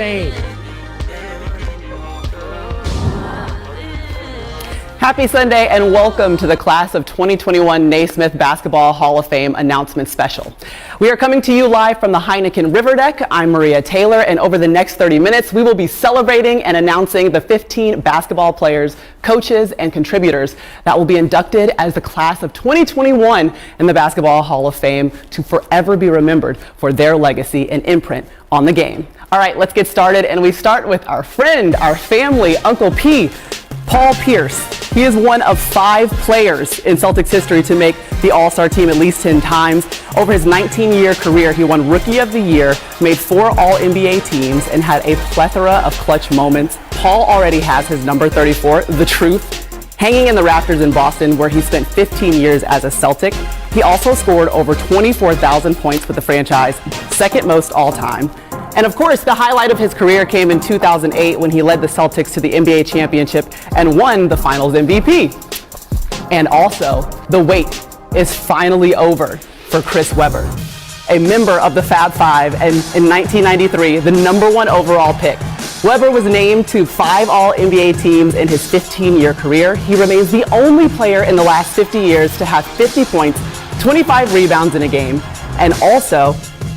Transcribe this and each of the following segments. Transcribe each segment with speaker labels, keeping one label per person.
Speaker 1: Fame.
Speaker 2: Happy Sunday and welcome to the Class of 2021 Naismith Basketball Hall of Fame announcement special. We are coming to you live from the Heineken River Deck. I'm Maria Taylor, and over the next 30 minutes, we will be celebrating and announcing the 15 basketball players, coaches, and contributors that will be inducted as the Class of 2021 in the Basketball Hall of Fame to forever be remembered for their legacy and imprint on the game. All right, let's get started, and we start with our friend, our family, Uncle P, Paul Pierce. He is one of 5 players in Celtics history to make the All-Star team at least 10 times. Over his 19-year career, he won Rookie of the Year, made 4 All-NBA teams, and had a plethora of clutch moments. Paul already has his number 34, The Truth, hanging in the rafters in Boston, where he spent 15 years as a Celtic. He also scored over 24,000 points for the franchise, second most all time. And of course, the highlight of his career came in 2008 when he led the Celtics to the NBA championship and won the Finals MVP. And also, the wait is finally over for Chris Webber, a member of the Fab Five, and in 1993, the #1 overall pick. Webber was named to 5 All-NBA teams in his 15-year career. He remains the only player in the last 50 years to have 50 points, 25 rebounds in a game, and also,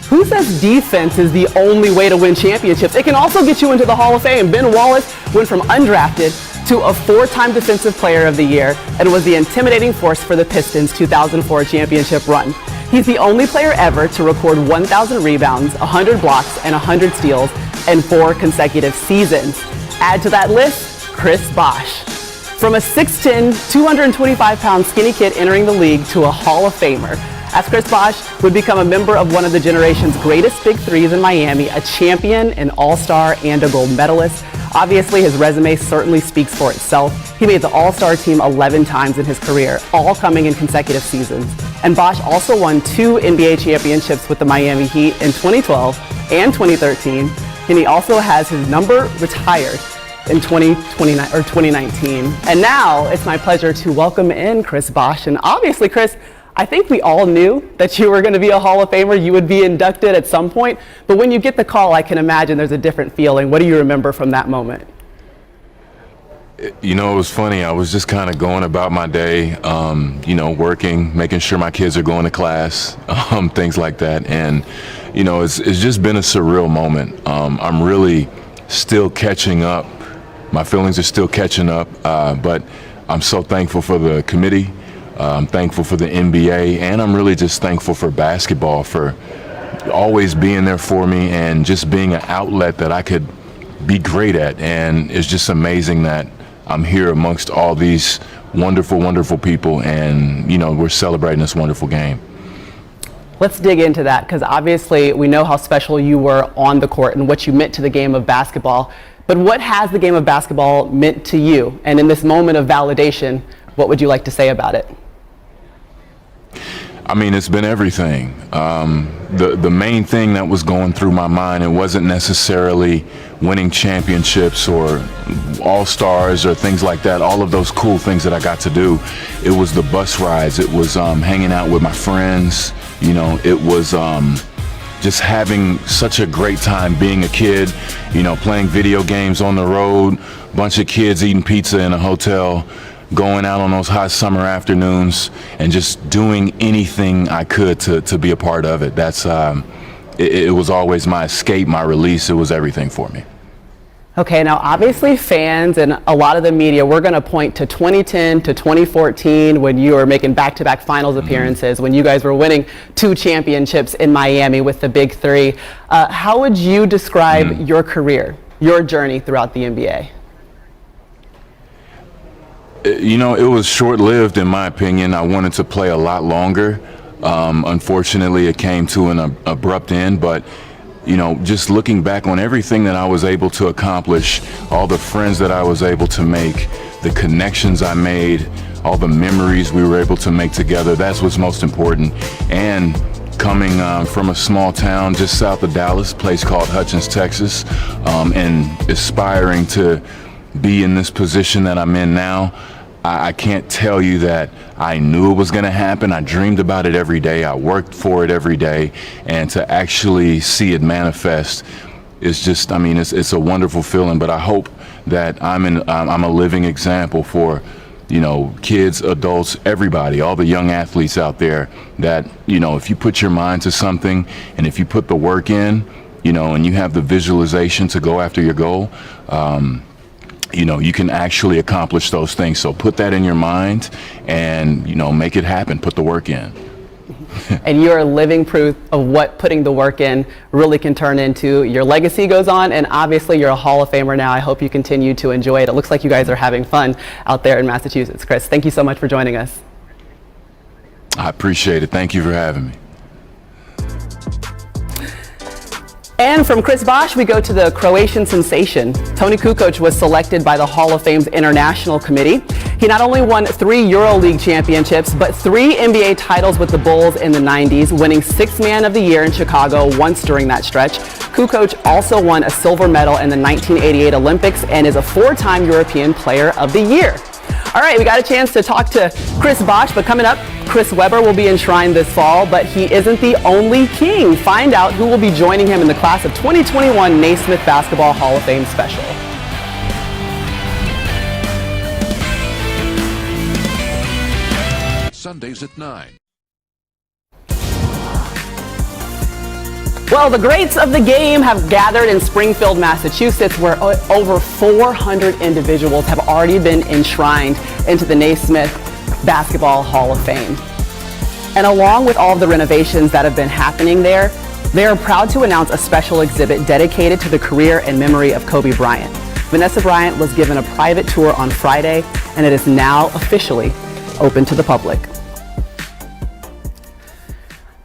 Speaker 2: who says defense is the only way to win championships? It can also get you into the Hall of Fame. Ben Wallace went from undrafted to a 4-time Defensive Player of the Year and was the intimidating force for the Pistons' 2004 championship run. He's the only player ever to record 1,000 rebounds, 100 blocks, and 100 steals in 4 consecutive seasons. Add to that list, Chris Bosh. From a 6'10", 225-pound skinny kid entering the league to a Hall of Famer, as Chris Bosh would become a member of one of the generation's greatest big threes in Miami, a champion, an all-star, and a gold medalist. Obviously, his resume certainly speaks for itself. He made the all-star team 11 times in his career, all coming in consecutive seasons. And Bosh also won 2 NBA championships with the Miami Heat in 2012 and 2013, and he also has his number retired in 2019. And now it's my pleasure to welcome in Chris Bosh. And obviously, Chris, I think we all knew that you were going to be a Hall of Famer. You would be inducted at some point. But when you get the call, I can imagine there's a different feeling. What do you remember from that moment?
Speaker 3: You know, it was funny. I was just kind of going about my day, working, making sure my kids are going to class, things like that. And, it's just been a surreal moment. I'm really still catching up. My feelings are still catching up, but I'm so thankful for the committee. I'm thankful for the NBA, and I'm really just thankful for basketball for always being there for me and just being an outlet that I could be great at. And it's just amazing that I'm here amongst all these wonderful, wonderful people, and, we're celebrating this wonderful game.
Speaker 2: Let's dig into that, because obviously we know how special you were on the court and what you meant to the game of basketball. But what has the game of basketball meant to you? And in this moment of validation, what would you like to say about it?
Speaker 3: I mean, it's been everything. The main thing that was going through my mind, it wasn't necessarily winning championships or all-stars or things like that, all of those cool things that I got to do. It was the bus rides. It was hanging out with my friends. It was just having such a great time being a kid, playing video games on the road, bunch of kids eating pizza in a hotel, going out on those hot summer afternoons and just doing anything I could to be a part of it. That's it was always my escape, my release. It was everything for me.
Speaker 2: Okay, now obviously fans and a lot of the media, we're going to point to 2010 to 2014 when you were making back-to-back finals appearances, when you guys were winning 2 championships in Miami with the Big Three. How would you describe your career, your journey throughout the NBA?
Speaker 3: It was short-lived in my opinion. I wanted to play a lot longer. Unfortunately, it came to an abrupt end, but just looking back on everything that I was able to accomplish, all the friends that I was able to make, the connections I made, all the memories we were able to make together, that's what's most important. And coming from a small town just south of Dallas, a place called Hutchins, Texas, and aspiring to be in this position that I'm in now, I can't tell you that I knew it was going to happen. I dreamed about it every day. I worked for it every day. And to actually see it manifest, is just, I mean, it's a wonderful feeling. But I hope that I'm a living example for, you know, kids, adults, everybody, all the young athletes out there, that, you know, if you put your mind to something and if you put the work in, you know, and you have the visualization to go after your goal, you know, you can actually accomplish those things. So put that in your mind and, you know, make it happen. Put the work in.
Speaker 2: And you're living proof of what putting the work in really can turn into. Your legacy goes on, and obviously you're a Hall of Famer now. I hope you continue to enjoy it. It looks like you guys are having fun out there in Massachusetts. Chris, thank you so much for joining us.
Speaker 3: I appreciate it. Thank you for having me.
Speaker 2: And from Chris Bosh, we go to the Croatian sensation. Toni Kukoc was selected by the Hall of Fame's International Committee. He not only won 3 EuroLeague championships, but 3 NBA titles with the Bulls in the 90s, winning 6th Man of the Year in Chicago once during that stretch. Kukoc also won a silver medal in the 1988 Olympics and is a 4-time European Player of the Year. All right, we got a chance to talk to Chris Bosh, but coming up, Chris Webber will be enshrined this fall, but he isn't the only king. Find out who will be joining him in the class of 2021 Naismith Basketball Hall of Fame special.
Speaker 1: Sundays at 9.
Speaker 2: Well, the greats of the game have gathered in Springfield, Massachusetts, where over 400 individuals have already been enshrined into the Naismith Basketball Hall of Fame. And along with all of the renovations that have been happening there, they are proud to announce a special exhibit dedicated to the career and memory of Kobe Bryant. Vanessa Bryant was given a private tour on Friday, and it is now officially open to the public.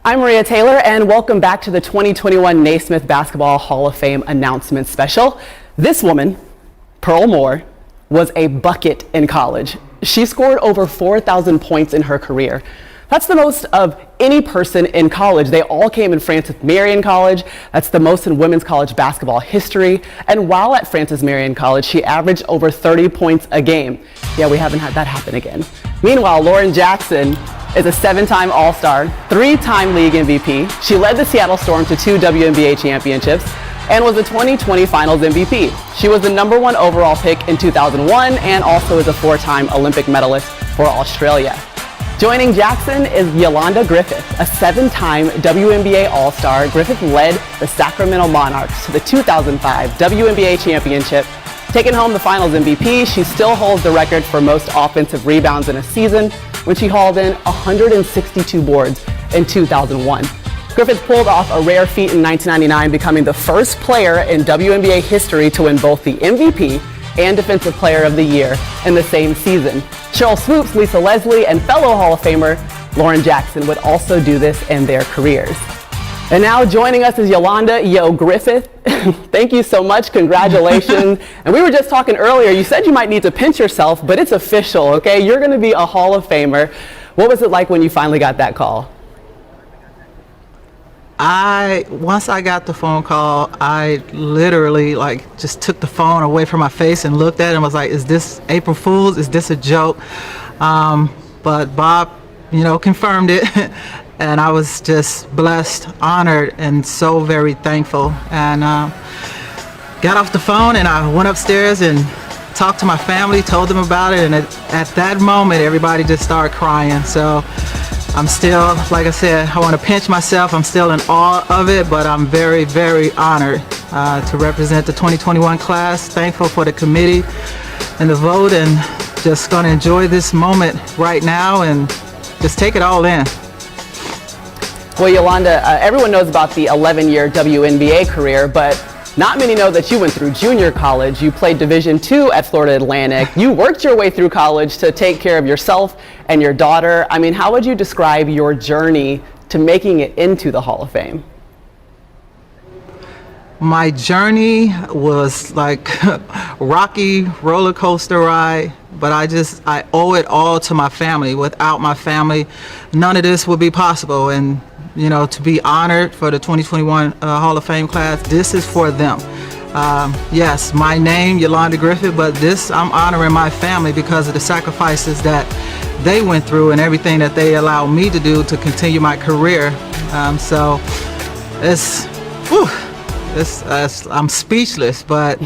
Speaker 2: I'm Maria Taylor, and welcome back to the 2021 Naismith Basketball Hall of Fame announcement special. This woman, Pearl Moore, was a bucket in college. She scored over 4,000 points in her career. That's the most of any person in college. They all came in Francis Marion College. That's the most in women's college basketball history. And while at Francis Marion College, she averaged over 30 points a game. Yeah, we haven't had that happen again. Meanwhile, Lauren Jackson is a 7-time All-Star, 3-time league MVP. She led the Seattle Storm to 2 WNBA championships and was the 2020 Finals MVP. She was the #1 overall pick in 2001 and also is a 4-time Olympic medalist for Australia. Joining Jackson is Yolanda Griffith, a 7-time WNBA All-Star. Griffith led the Sacramento Monarchs to the 2005 WNBA championship. Taking home the Finals MVP, she still holds the record for most offensive rebounds in a season when she hauled in 162 boards in 2001. Griffith pulled off a rare feat in 1999, becoming the first player in WNBA history to win both the MVP and Defensive Player of the Year in the same season. Cheryl Swoops, Lisa Leslie, and fellow Hall of Famer Lauren Jackson would also do this in their careers. And now joining us is Yolanda Yo Griffith. Thank you so much. Congratulations. And we were just talking earlier. You said you might need to pinch yourself, but it's official, okay? You're going to be a Hall of Famer. What was it like when you finally got that call?
Speaker 4: Once I got the phone call, I literally just took the phone away from my face and looked at it and was like, is this April Fool's? Is this a joke? But Bob, confirmed it. And I was just blessed, honored, and so very thankful. And got off the phone and I went upstairs and talked to my family, told them about it. And at that moment, everybody just started crying. So I'm still, like I said, I want to pinch myself. I'm still in awe of it, but I'm very, very honored to represent the 2021 class. Thankful for the committee and the vote, and just going to enjoy this moment right now and just take it all in.
Speaker 2: Well, Yolanda, everyone knows about the 11-year WNBA career, but not many know that you went through junior college. You played Division II at Florida Atlantic. You worked your way through college to take care of yourself and your daughter. I mean, how would you describe your journey to making it into the Hall of Fame?
Speaker 4: My journey was like rocky roller coaster ride, but I owe it all to my family. Without my family, none of this would be possible. And to be honored for the 2021 Hall of Fame class, this is for them. Yes, my name, Yolanda Griffith, but I'm honoring my family because of the sacrifices that they went through and everything that they allowed me to do to continue my career. So it's I'm speechless, but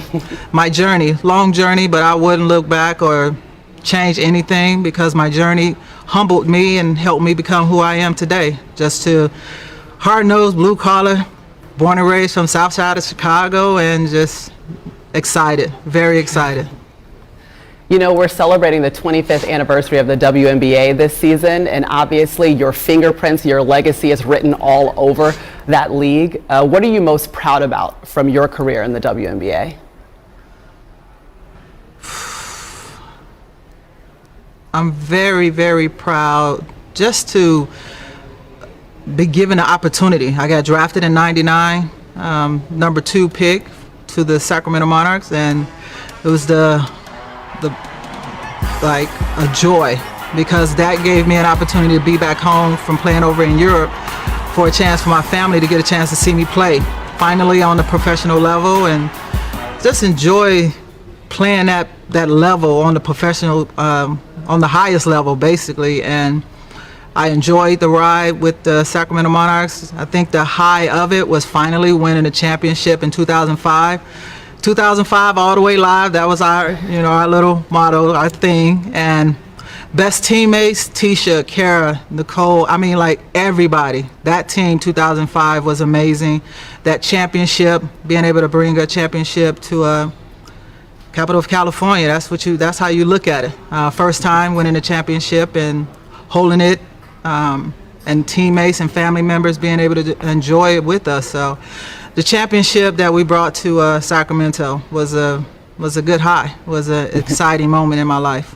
Speaker 4: my journey, long journey, but I wouldn't look back or change anything because my journey humbled me and helped me become who I am today. Just to hard-nosed, blue-collar, born and raised from south side of Chicago, and just excited, very excited.
Speaker 2: You know, we're celebrating the 25th anniversary of the WNBA this season, and obviously your fingerprints, your legacy is written all over that league. What are you most proud about from your career in the WNBA?
Speaker 4: I'm very, very proud just to be given the opportunity. I got drafted in '99, number 2 pick to the Sacramento Monarchs, and it was like a joy because that gave me an opportunity to be back home from playing over in Europe for a chance for my family to get a chance to see me play finally on the professional level, and just enjoy playing that level on the professional, on the highest level basically. And I enjoyed the ride with the Sacramento Monarchs. I think the high of it was finally winning a championship in 2005. 2005 all the way live, that was our, our little motto, our thing. And best teammates, Tisha, Kara, Nicole, I mean, like everybody. That team 2005 was amazing. That championship, being able to bring a championship to capital of California, that's how you look at it. First time winning a championship and holding it, and teammates and family members being able to enjoy it with us. So the championship that we brought to Sacramento was a good high, was an exciting moment in my life.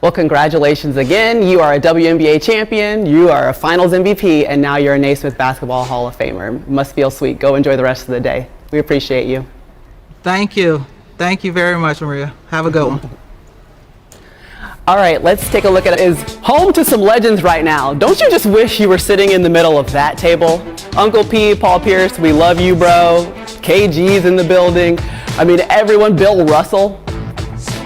Speaker 2: Well, congratulations again. You are a WNBA champion, you are a finals MVP, and now you're a Naismith Basketball Hall of Famer. It must feel sweet. Go enjoy the rest of the day. We appreciate you.
Speaker 4: Thank you. Thank you very much, Maria. Have a good one.
Speaker 2: All right, let's take a look at it. Is home to some legends right now. Don't you just wish you were sitting in the middle of that table? Uncle P, Paul Pierce, we love you, bro. KG's in the building. I mean, everyone, Bill Russell.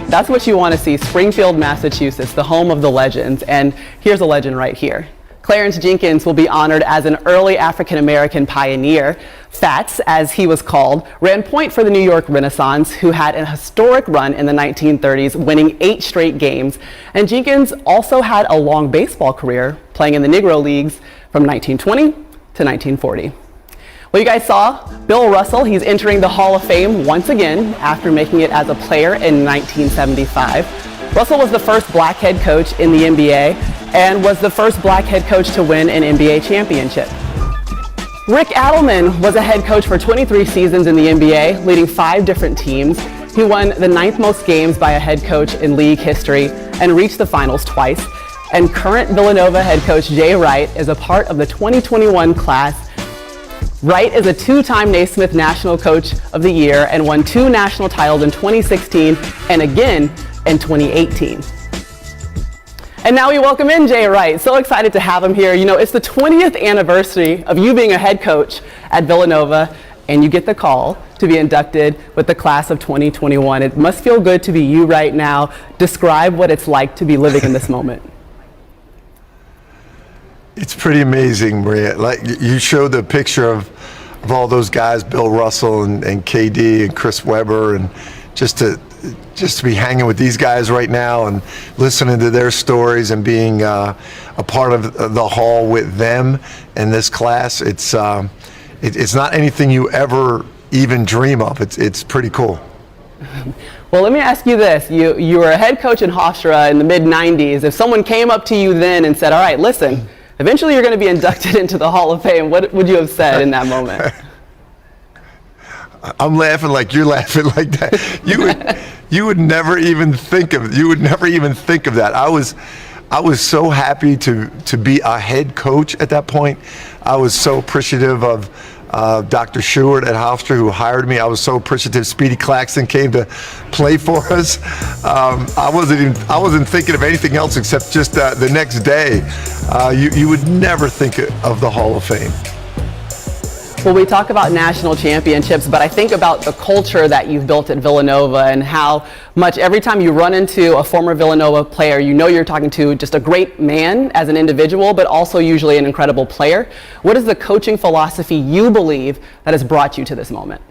Speaker 2: That's what you want to see. Springfield, Massachusetts, the home of the legends. And here's a legend right here. Clarence Jenkins will be honored as an early African-American pioneer. Fats, as he was called, ran point for the New York Renaissance, who had an historic run in the 1930s, winning 8 straight games. And Jenkins also had a long baseball career, playing in the Negro Leagues from 1920 to 1940. Well, you guys saw Bill Russell. He's entering the Hall of Fame once again after making it as a player in 1975. Russell was the first black head coach in the NBA and was the first black head coach to win an NBA championship. Rick Adelman was a head coach for 23 seasons in the NBA, leading 5 different teams. He won the 9th most games by a head coach in league history and reached the finals twice. And current Villanova head coach Jay Wright is a part of the 2021 class. Wright is a 2-time Naismith National Coach of the Year and won 2 national titles in 2016 and again in 2018. And now we welcome in Jay Wright. So excited to have him here. You know, it's the 20th anniversary of you being a head coach at Villanova, and you get the call to be inducted with the class of 2021. It must feel good to be you right now. Describe what it's like to be living in this moment.
Speaker 1: It's pretty amazing, Maria. Like you showed the picture of all those guys, Bill Russell and KD and Chris Webber, and just to be hanging with these guys right now and listening to their stories and being a part of the hall with them and this class. It's not anything you ever even dream of. It's pretty cool.
Speaker 2: Well, let me ask you this. You were a head coach in Hofstra in the mid-90s. If someone came up to you then and said, all right, listen, eventually you're going to be inducted into the Hall of Fame, what would you have said in that moment?
Speaker 1: I'm laughing like you're laughing like that. You would never even think of that. I was so happy to be a head coach at that point. I was so appreciative of Dr. Stewart at Hofstra, who hired me. I was so appreciative Speedy Claxton came to play for us. I wasn't thinking of anything else except just the next day. You would never think of the Hall of Fame.
Speaker 2: Well, we talk about national championships, but I think about the culture that you've built at Villanova and how much every time you run into a former Villanova player, you know you're talking to just a great man as an individual, but also usually an incredible player. What is the coaching philosophy you believe that has brought you to this moment?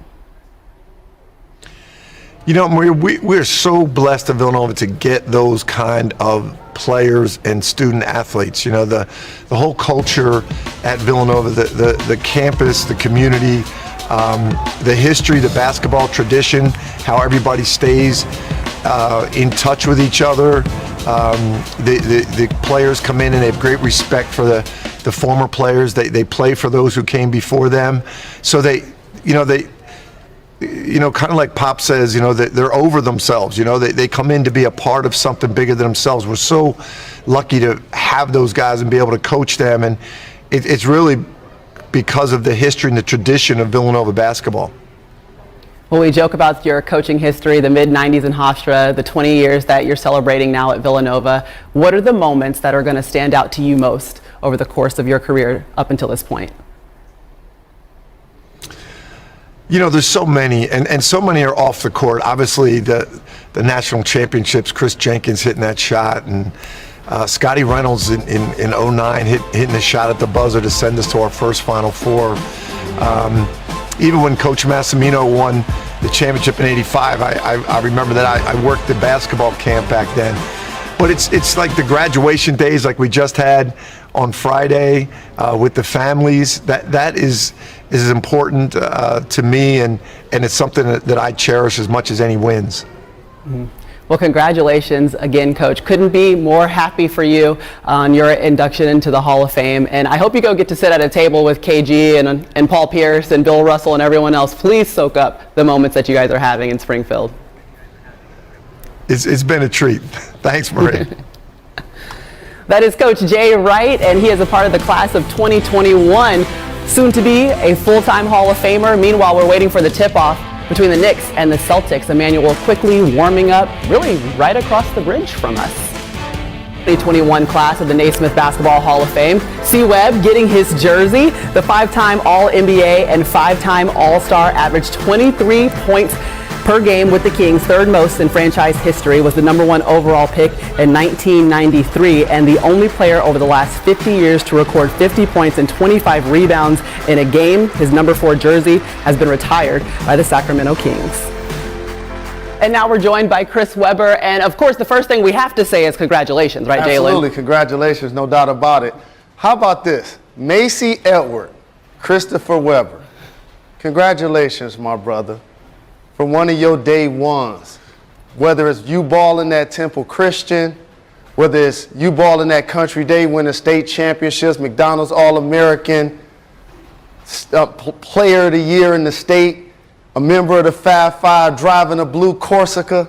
Speaker 1: You know, Maria, we're so blessed at Villanova to get those kind of players and student athletes. You know, the whole culture at Villanova, the campus, the community, the history, the basketball tradition, how everybody stays in touch with each other. The players come in and they have great respect for the former players. They play for those who came before them. So kind of like Pop says, they're over themselves. They come in to be a part of something bigger than themselves. We're so lucky to have those guys and be able to coach them. And it's really because of the history and the tradition of Villanova basketball.
Speaker 2: Well, we joke about your coaching history, the mid-90s in Hofstra, the 20 years that you're celebrating now at Villanova. What are the moments that are going to stand out to you most over the course of your career up until this point?
Speaker 1: There's so many, and so many are off the court. Obviously, the national championships, Chris Jenkins hitting that shot, and Scotty Reynolds in 09 hitting a shot at the buzzer to send us to our first Final Four. Even when Coach Massimino won the championship in '85, I remember that I worked the basketball camp back then. But it's like the graduation days like we just had on Friday with the families. That is important to me, and it's something that I cherish as much as any wins.
Speaker 2: Mm-hmm. Well, congratulations again, Coach. Couldn't be more happy for you on your induction into the Hall of Fame. And I hope you go get to sit at a table with KG and Paul Pierce and Bill Russell and everyone else. Please soak up the moments that you guys are having in Springfield.
Speaker 1: It's been a treat. Thanks, Marie.
Speaker 2: That is Coach Jay Wright, and he is a part of the class of 2021, soon to be a full-time Hall of Famer. Meanwhile, we're waiting for the tip-off between the Knicks and the Celtics. Emmanuel quickly warming up really right across the bridge from us. 2021 class of the Naismith Basketball Hall of Fame. C. Webb getting his jersey. The 5-time All-NBA and 5-time All-Star averaged 23 points per game with the Kings, third most in franchise history, was the #1 overall pick in 1993, and the only player over the last 50 years to record 50 points and 25 rebounds in a game. His #4 jersey has been retired by the Sacramento Kings. And now we're joined by Chris Webber, and of course the first thing we have to say is congratulations, right, Jalen?
Speaker 5: Absolutely, congratulations, no doubt about it. How about this? Macy Edward, Christopher Webber. Congratulations, my brother. For one of your day ones, whether it's you balling at Temple Christian, whether it's you balling at Country Day, winning state championships, McDonald's All-American, Player of the Year in the state, a member of the Fab Five, driving a blue Corsica,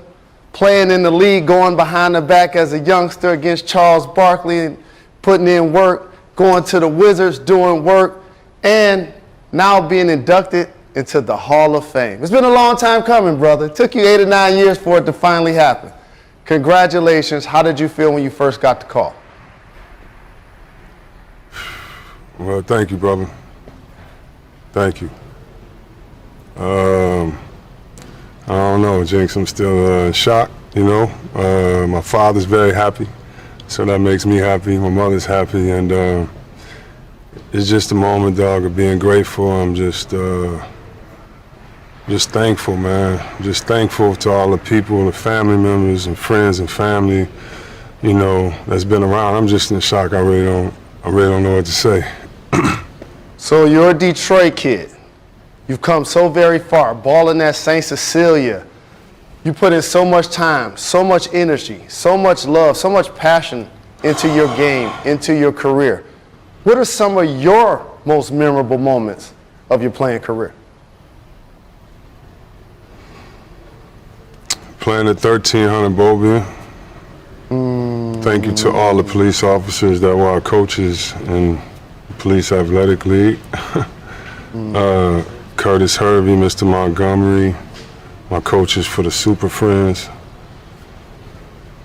Speaker 5: playing in the league, going behind the back as a youngster against Charles Barkley, and putting in work, going to the Wizards, doing work, and now being inducted into the Hall of Fame. It's been a long time coming, brother. It took you 8 or 9 years for it to finally happen. Congratulations. How did you feel when you first got the call?
Speaker 6: Well, thank you, brother. Thank you. I don't know, Jinx. I'm still in shock, My father's very happy, so that makes me happy. My mother's happy, and it's just a moment, dog, of being grateful. I'm just thankful, man. Just thankful to all the people, the family members and friends and family, that's been around. I'm just in shock. I really don't know what to say.
Speaker 5: So you're a Detroit kid. You've come so very far, balling at St. Cecilia. You put in so much time, so much energy, so much love, so much passion into your game, into your career. What are some of your most memorable moments of your playing career?
Speaker 6: Playing at 1300 Bowville. Thank you to all the police officers that were our coaches in the Police Athletic League. Curtis Hervey, Mr. Montgomery, my coaches for the Super Friends,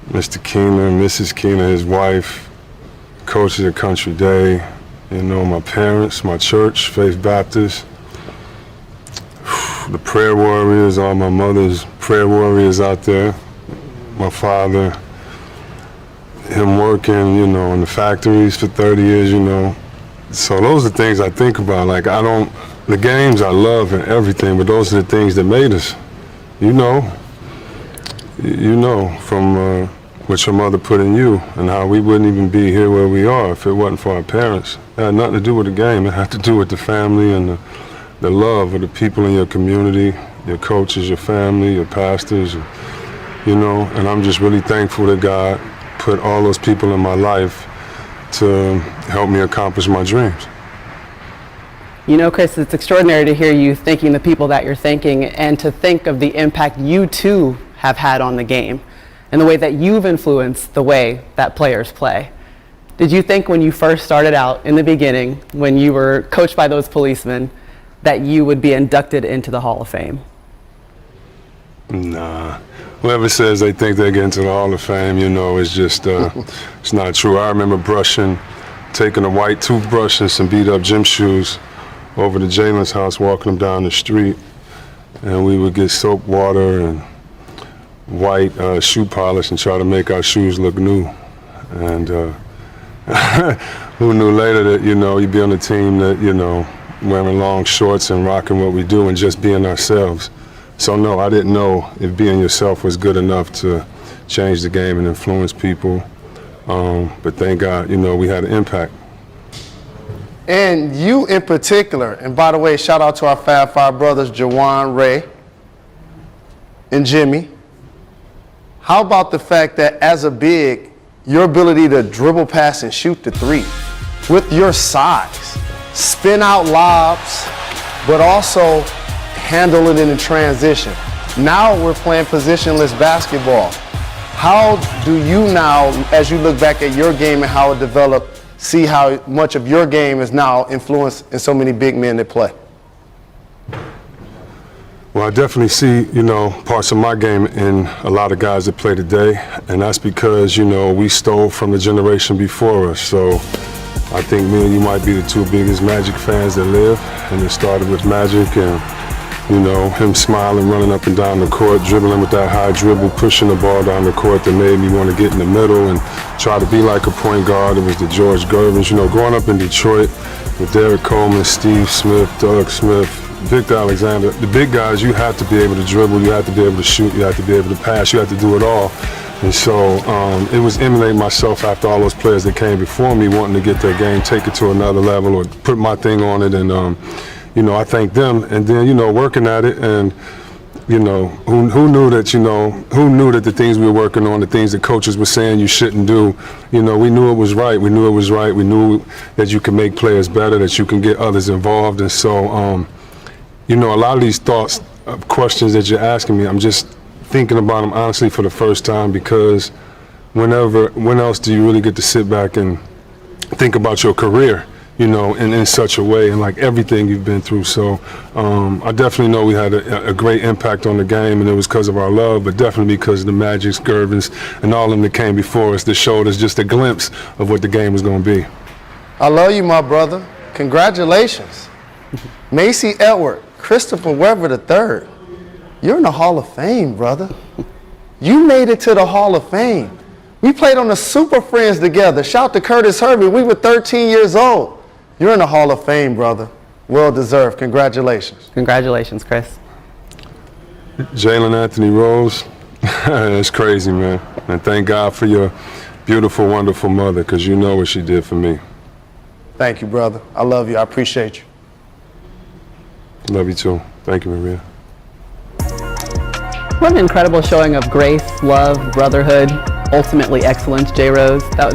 Speaker 6: Mr. Keener, Mrs. Keener, his wife, coaches at Country Day, my parents, my church, Faith Baptist, the prayer warriors, all my mother's prayer warriors out there, my father, him working, you know, in the factories for 30 years, you know. So those are things I think about. Like, the games I love and everything, but those are the things that made us. You know from what your mother put in you and how we wouldn't even be here where we are if it wasn't for our parents. It had nothing to do with the game. It had to do with the family and the love of the people in your community, your coaches, your family, your pastors, you know, and I'm just really thankful that God put all those people in my life to help me accomplish my dreams.
Speaker 2: You know, Chris, it's extraordinary to hear you thanking the people that you're thanking and to think of the impact you too have had on the game and the way that you've influenced the way that players play. Did you think when you first started out in the beginning, when you were coached by those policemen, that you would be inducted into the Hall of Fame?
Speaker 6: Nah. Whoever says they think they get into the Hall of Fame, you know, it's just, it's not true. I remember taking a white toothbrush and some beat up gym shoes over to Jalen's house, walking him down the street, and we would get soap water and white shoe polish and try to make our shoes look new. And who knew later that, you know, you'd be on a team that, you know, wearing long shorts and rocking what we do and just being ourselves. So no, I didn't know if being yourself was good enough to change the game and influence people. But thank God, you know, we had an impact.
Speaker 5: And you in particular, and by the way, shout out to our Fab Five brothers, Jawan, Ray, and Jimmy. How about the fact that as a big, your ability to dribble, pass, and shoot the three with your size, spin out lobs, but also handle it in a transition. Now we're playing positionless basketball. How do you now, as you look back at your game and how it developed, see how much of your game is now influenced in so many big men that play?
Speaker 6: Well, I definitely see, you know, parts of my game in a lot of guys that play today, and that's because, you know, we stole from the generation before us. So I think me and you might be the two biggest Magic fans that live, and it started with Magic and, you know, him smiling, running up and down the court, dribbling with that high dribble, pushing the ball down the court that made me want to get in the middle and try to be like a point guard. It was the George Gervins, you know, growing up in Detroit with Derek Coleman, Steve Smith, Doug Smith, Victor Alexander. The big guys, you have to be able to dribble, you have to be able to shoot, you have to be able to pass, you have to do it all. And so it was emulating myself after all those players that came before me, wanting to get their game, take it to another level or put my thing on it. And, you know, I thank them. And then, you know, working at it and, you know, who knew that, you know, who knew that the things we were working on, the things that coaches were saying you shouldn't do, you know, we knew it was right. We knew it was right. We knew that you can make players better, that you can get others involved. And so, you know, a lot of these thoughts, questions that you're asking me, I'm just thinking about them honestly for the first time, because when else do you really get to sit back and think about your career, you know, in such a way and like everything you've been through. So I definitely know we had a great impact on the game, and it was because of our love, but definitely because of the Magics, Gervins, and all of them that came before us that showed us just a glimpse of what the game was going to be.
Speaker 5: I love you, my brother. Congratulations. Macy Edward, Christopher Webber III. You're in the Hall of Fame, brother. You made it to the Hall of Fame. We played on the Super Friends together. Shout to Curtis Herbie. We were 13 years old. You're in the Hall of Fame, brother. Well deserved. Congratulations.
Speaker 2: Congratulations, Chris.
Speaker 6: Jalen Anthony Rose, it's crazy, man. And thank God for your beautiful, wonderful mother, because you know what she did for me.
Speaker 5: Thank you, brother. I love you. I appreciate you.
Speaker 6: Love you too. Thank you, Maria.
Speaker 2: What an incredible showing of grace, love, brotherhood, ultimately excellence, J. Rose. That was